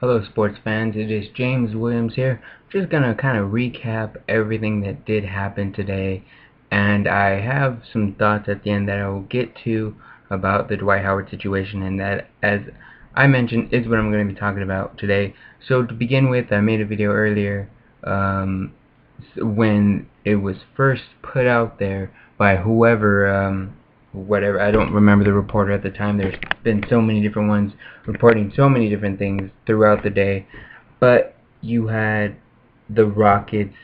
Hello sports fans, it is James Williams here. Just gonna kind of recap everything that did happen today, and I have some thoughts at the end that I will get to about the Dwight Howard situation, and that, as I mentioned, is what I'm going to be talking about today. So to begin with, I made a video earlier when it was first put out there by whatever, I don't remember the reporter at the time. There's been so many different ones reporting so many different things throughout the day, but you had the Rockets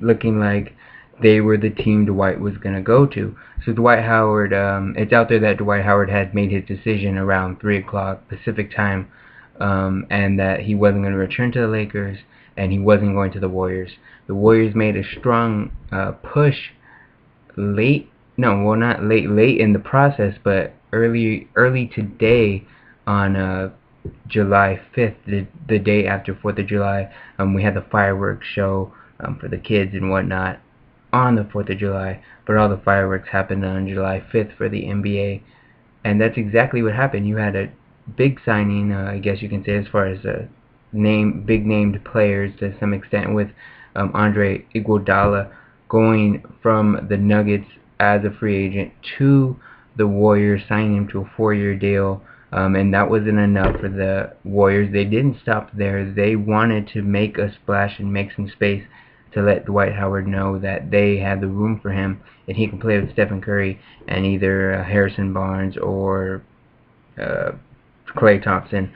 looking like they were the team Dwight was going to go to. So Dwight Howard, it's out there that Dwight Howard had made his decision around 3 o'clock Pacific time, and that he wasn't going to return to the Lakers, and he wasn't going to the Warriors. The Warriors made a strong push late, no, well, not late in the process, but early today on July 5th, the day after 4th of July. We had the fireworks show for the kids and whatnot on the 4th of July, but all the fireworks happened on July 5th for the NBA, and that's exactly what happened. You had a big signing, I guess you can say, as far as big named players to some extent, with Andre Iguodala going from the Nuggets as a free agent to the Warriors, signing him to a 4-year deal. And that wasn't enough for the Warriors. They didn't stop there. They wanted to make a splash and make some space to let Dwight Howard know that they had the room for him and he can play with Stephen Curry and either Harrison Barnes or Klay Thompson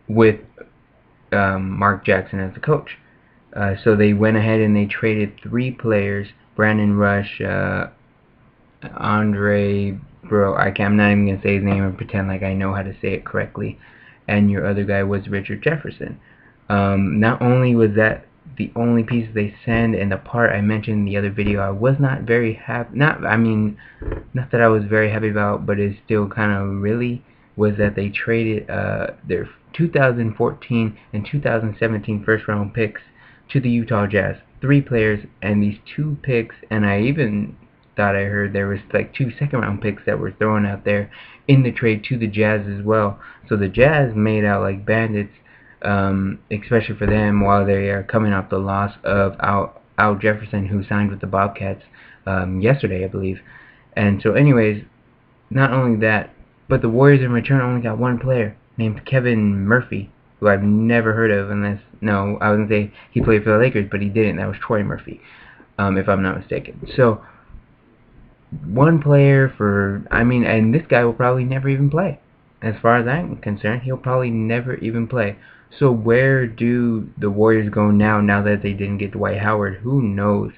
with Mark Jackson as the coach. So they went ahead and they traded 3 players: Brandon Rush, Andre, I'm not even gonna say his name and pretend like I know how to say it correctly. And your other guy was Richard Jefferson. Not only was that the only piece they send, and the part I mentioned in the other video I was not very happy, not that I was very happy about, but it still kind of really was that they traded their 2014 and 2017 first round picks to the Utah Jazz. 3 players and these 2 picks, and I even thought I heard there was like 2 second-round picks that were thrown out there in the trade to the Jazz as well. So the Jazz made out like bandits, especially for them, while they are coming off the loss of Al Jefferson, who signed with the Bobcats yesterday, I believe. And so anyways, not only that, but the Warriors in return only got 1 player named Kevin Murphy, who I've never heard of, unless, no, I was going to say he played for the Lakers, but he didn't. That was Troy Murphy, if I'm not mistaken. So 1 player for, and this guy will probably never even play. As far as I'm concerned, he'll probably never even play. So where do the Warriors go now that they didn't get Dwight Howard? Who knows?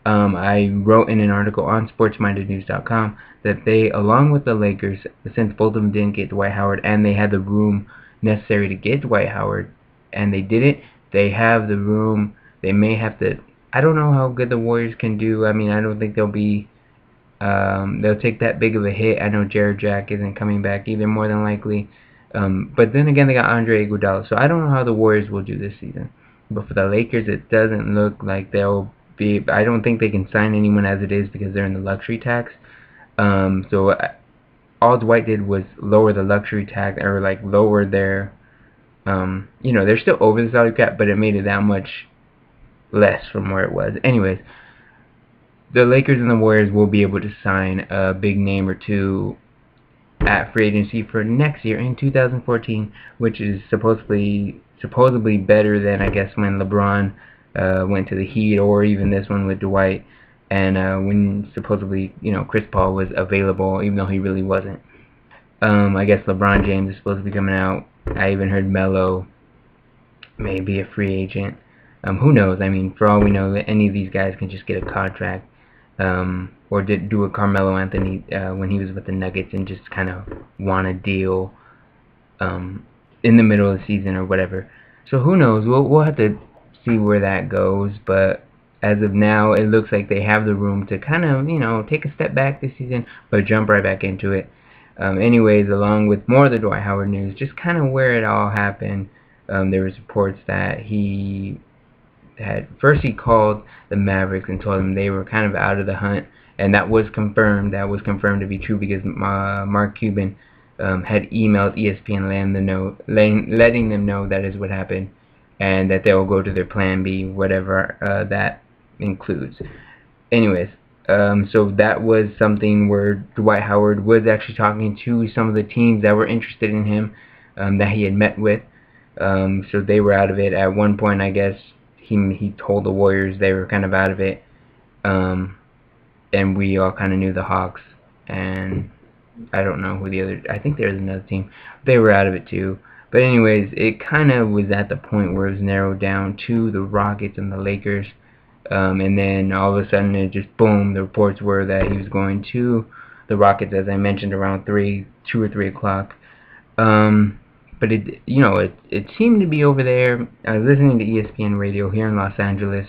I wrote in an article on sportsmindednews.com that they, along with the Lakers, since both of them didn't get Dwight Howard and they had the room necessary to get Dwight Howard, and they didn't, they have the room. They may have to, I don't know how good the Warriors can do. I don't think they'll take that big of a hit. I know Jared Jack isn't coming back either, more than likely. But then again, they got Andre Iguodala, so I don't know how the Warriors will do this season. But for the Lakers, it doesn't look like they'll be. I don't think they can sign anyone as it is because they're in the luxury tax. So all Dwight did was lower the luxury tax, or like lower their, they're still over the salary cap, but it made it that much less from where it was. Anyways, the Lakers and the Warriors will be able to sign a big name or 2 at free agency for next year in 2014, which is supposedly better than, I guess, when LeBron went to the Heat, or even this one with Dwight, and when supposedly Chris Paul was available, even though he really wasn't. I guess LeBron James is supposed to be coming out. I even heard Melo may be a free agent. Who knows? For all we know, any of these guys can just get a contract. Or did do a Carmelo Anthony when he was with the Nuggets and just kind of want a deal in the middle of the season or whatever. So who knows? We'll have to see where that goes. But as of now, it looks like they have the room to kind of take a step back this season, but jump right back into it. Anyways, along with more of the Dwight Howard news, just kind of where it all happened. There was reports that he he called the Mavericks and told them they were kind of out of the hunt, and that was confirmed. That was confirmed to be true because Mark Cuban had emailed ESPN letting them know that is what happened, and that they'll go to their plan B, whatever that includes. Anyways, so that was something where Dwight Howard was actually talking to some of the teams that were interested in him, that he had met with. So they were out of it. At one point, I guess, he told the Warriors they were kind of out of it. And we all kind of knew the Hawks, and I don't know who the other, I think there was another team. They were out of it too. But anyways, it kind of was at the point where it was narrowed down to the Rockets and the Lakers. And then all of a sudden, it just boom, the reports were that he was going to the Rockets, as I mentioned, around 2 or 3 o'clock. But it seemed to be over there. I was listening to ESPN radio here in Los Angeles.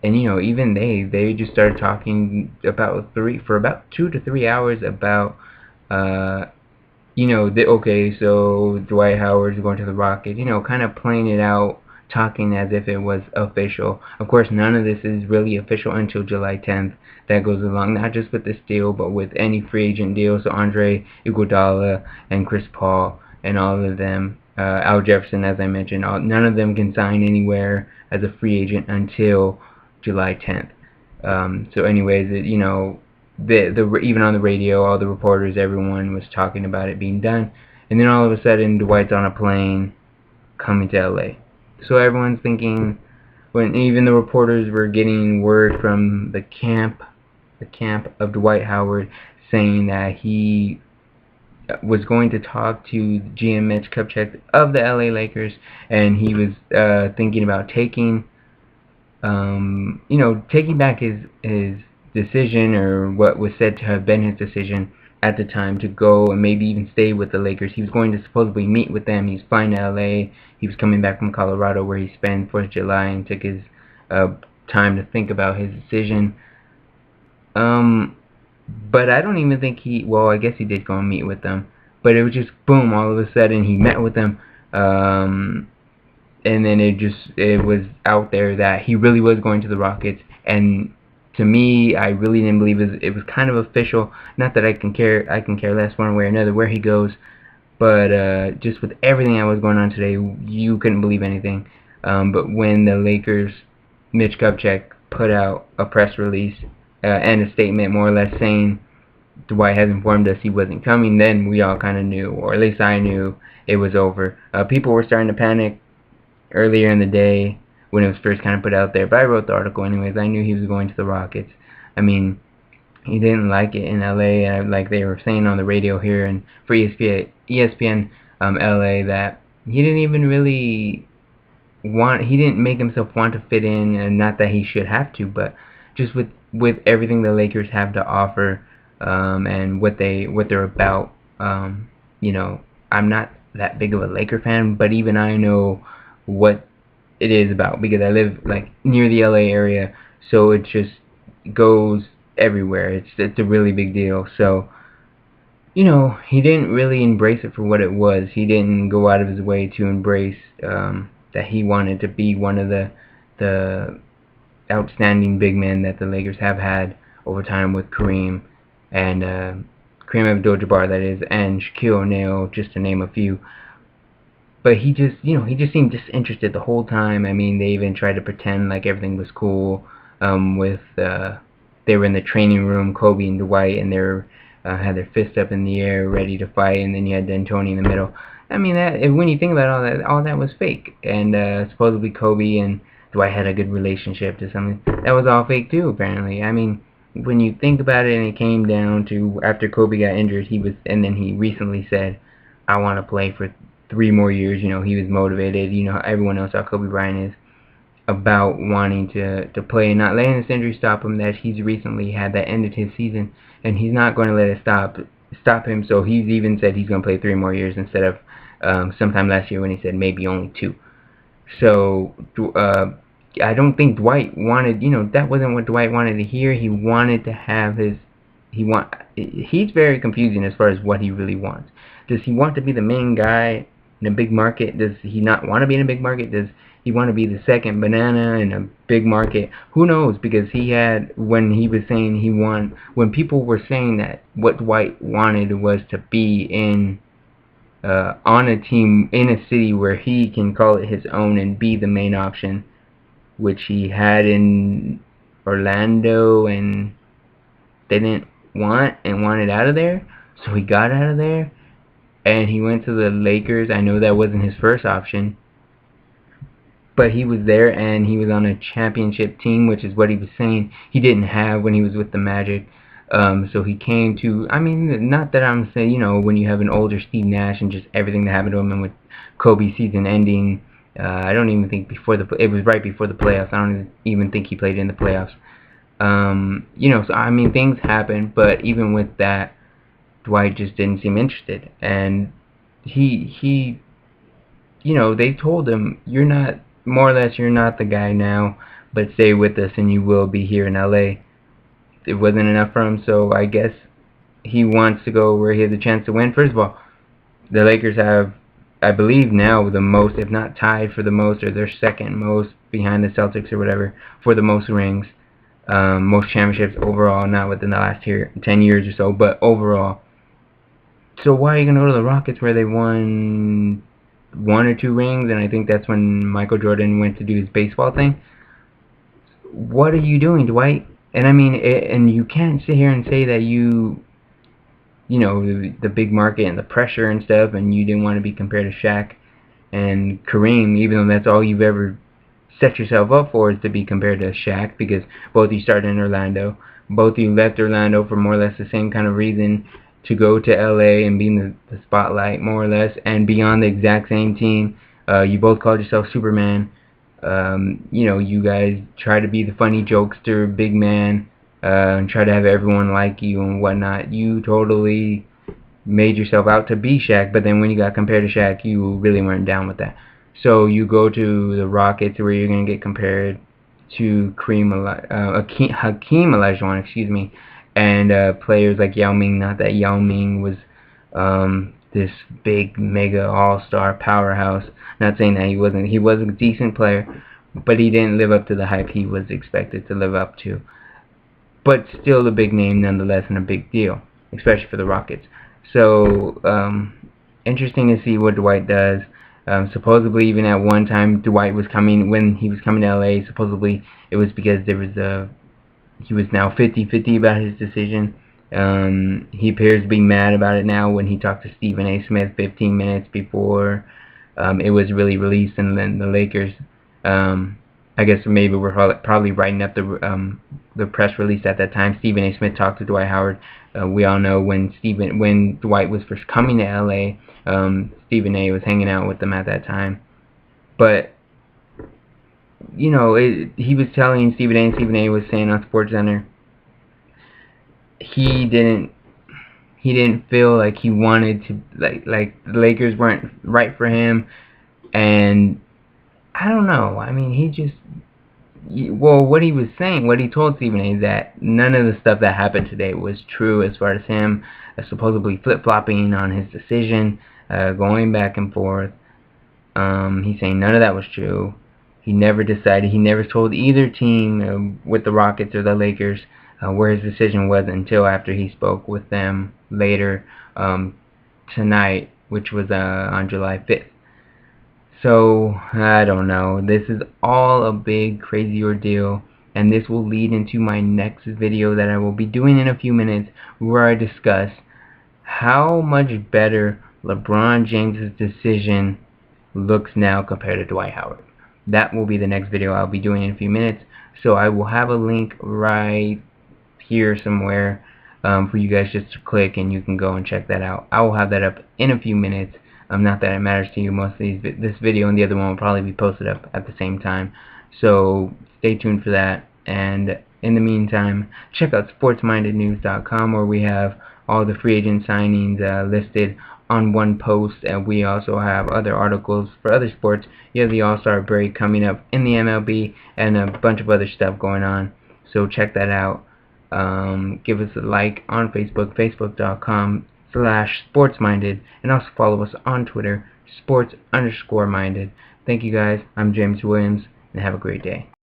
And even they just started talking about for about 2 to 3 hours about okay, so Dwight Howard's going to the Rockets, kind of playing it out, talking as if it was official. Of course, none of this is really official until July 10th. That goes along not just with this deal, but with any free agent deal. So Andre Iguodala and Chris Paul and all of them, Al Jefferson, as I mentioned, none of them can sign anywhere as a free agent until July 10th. So anyways, even on the radio, all the reporters, everyone was talking about it being done. And then all of a sudden, Dwight's on a plane coming to LA. So everyone's thinking, when even the reporters were getting word from the camp of Dwight Howard, saying that he was going to talk to GM Mitch Kupchak of the LA Lakers, and he was thinking about taking back his decision, or what was said to have been his decision at the time, to go and maybe even stay with the Lakers. He was going to supposedly meet with them. He was flying to LA. He was coming back from Colorado, where he spent 4th of July, and took his time to think about his decision. But I don't even think I guess he did go and meet with them. But it was just boom, all of a sudden he met with them. And then it was out there that he really was going to the Rockets. And to me, I really didn't believe it was kind of official. Not that I can care less one way or another where he goes, but just with everything that was going on today, you couldn't believe anything. But when the Lakers, Mitch Kupchak, put out a press release and a statement more or less saying Dwight has informed us he wasn't coming, then we all kind of knew, or at least I knew, it was over. People were starting to panic earlier in the day when it was first kind of put out there, but I wrote the article anyways. I knew he was going to the Rockets. I mean, he didn't like it in LA, like they were saying on the radio here and for ESPN LA, that he didn't even really he didn't make himself want to fit in, and not that he should have to, but just with everything the Lakers have to offer, and what they're about. I'm not that big of a Laker fan, but even I know what it is about, because I live like near the LA area, so it just goes everywhere. It's a really big deal. So he didn't really embrace it for what it was. He didn't go out of his way to embrace that he wanted to be one of the outstanding big men that the Lakers have had over time, with Kareem and Kareem Abdul-Jabbar, that is, and Shaquille O'Neal, just to name a few. But he just seemed disinterested the whole time. I mean, they even tried to pretend like everything was cool. They were in the training room, Kobe and Dwight, and they had their fists up in the air, ready to fight. And then you had D'Antoni in the middle. I mean, when you think about all that was fake. And supposedly Kobe and Dwight had a good relationship to something. That was all fake too, apparently. I mean, when you think about it, and it came down to after Kobe got injured, and then he recently said, "I want to play for 3 more years." He was motivated. Everyone knows how Kobe Bryant is about wanting to play and not letting this injury stop him. That he's recently had that ended his season, and he's not going to let it stop him. So he's even said he's going to play 3 more years instead of sometime last year when he said maybe only 2. So I don't think Dwight wanted, that wasn't what Dwight wanted to hear. He wanted to have he's very confusing as far as what he really wants. Does he want to be the main guy in a big market? Does he not want to be in a big market? Does he wanted to be the second banana in a big market. Who knows? Because he had, when he was saying he won, when people were saying that what Dwight wanted was to be in on a team in a city where he can call it his own and be the main option, which he had in Orlando, and they didn't want and wanted out of there. So he got out of there and he went to the Lakers. I know that wasn't his first option, but he was there and he was on a championship team, which is what he was saying he didn't have when he was with the Magic. So he came to, I mean, not that I'm saying, you know, when you have an older Steve Nash and just everything that happened to him, and with Kobe's season ending, I don't even think it was right before the playoffs. I don't even think he played in the playoffs. You know, so I mean, things happen, but even with that, Dwight just didn't seem interested, and he, you know, they told him, you're not, more or less, you're not the guy now, but stay with us and you will be here in LA. It wasn't enough for him, so I guess he wants to go where he has a chance to win. First of all, the Lakers have, I believe now, the most, if not tied for the most, or they're second most behind the Celtics or whatever, for the most rings, most championships overall, not within the last 10 years or so, but overall. So why are you going to go to the Rockets where they won 1 or 2 rings, and I think that's when Michael Jordan went to do his baseball thing? What are you doing, Dwight? And I mean, and you can't sit here and say that you know, the big market and the pressure and stuff, and you didn't want to be compared to Shaq and Kareem, even though that's all you've ever set yourself up for, is to be compared to Shaq, because both of you started in Orlando. Both of you left Orlando for more or less the same kind of reason, to go to LA and be in the spotlight, more or less, and be on the exact same team. You both called yourself Superman. You know, you guys try to be the funny jokester, big man, and try to have everyone like you and whatnot. You totally made yourself out to be Shaq, but then when you got compared to Shaq, you really weren't down with that. So you go to the Rockets, where you're going to get compared to Hakeem Olajuwon, excuse me, and players like Yao Ming. Not that Yao Ming was this big mega all-star powerhouse. Not saying that he wasn't. He was a decent player, but he didn't live up to the hype he was expected to live up to. But still a big name nonetheless, and a big deal, especially for the Rockets. So interesting to see what Dwight does. Supposedly, even at one time, Dwight was coming, when he was coming to LA, supposedly it was because there was he was now 50-50 about his decision. He appears to be mad about it now when he talked to Stephen A. Smith 15 minutes before it was really released, and then the Lakers, I guess maybe we're probably writing up the press release at that time. Stephen A. Smith talked to Dwight Howard. We all know when Dwight was first coming to LA, Stephen A. was hanging out with them at that time. But you know, he was telling Stephen A. and Stephen A. was saying on SportsCenter, he didn't feel like he wanted to, like the Lakers weren't right for him, and I don't know. I mean, he just, well, what he was saying, what he told Stephen A. is that none of the stuff that happened today was true, as far as him supposedly flip-flopping on his decision, going back and forth. He's saying none of that was true. He never decided. He never told either team, with the Rockets or the Lakers, where his decision was, until after he spoke with them later tonight, which was on July 5th. So, I don't know. This is all a big, crazy ordeal, and this will lead into my next video that I will be doing in a few minutes, where I discuss how much better LeBron James' decision looks now compared to Dwight Howard. That will be the next video I'll be doing in a few minutes, so I will have a link right here somewhere for you guys just to click, and you can go and check that out. I will have that up in a few minutes. Not that it matters to you. Most of this video and the other one will probably be posted up at the same time, so stay tuned for that. And in the meantime, check out sportsmindednews.com, where we have all the free agent signings listed on one post, and we also have other articles for other sports. You have the All-Star break coming up in the MLB, and a bunch of other stuff going on, so check that out. Give us a like on Facebook, facebook.com/sportsminded, and also follow us on Twitter, sports_minded. Thank you guys. I'm James Williams, and have a great day.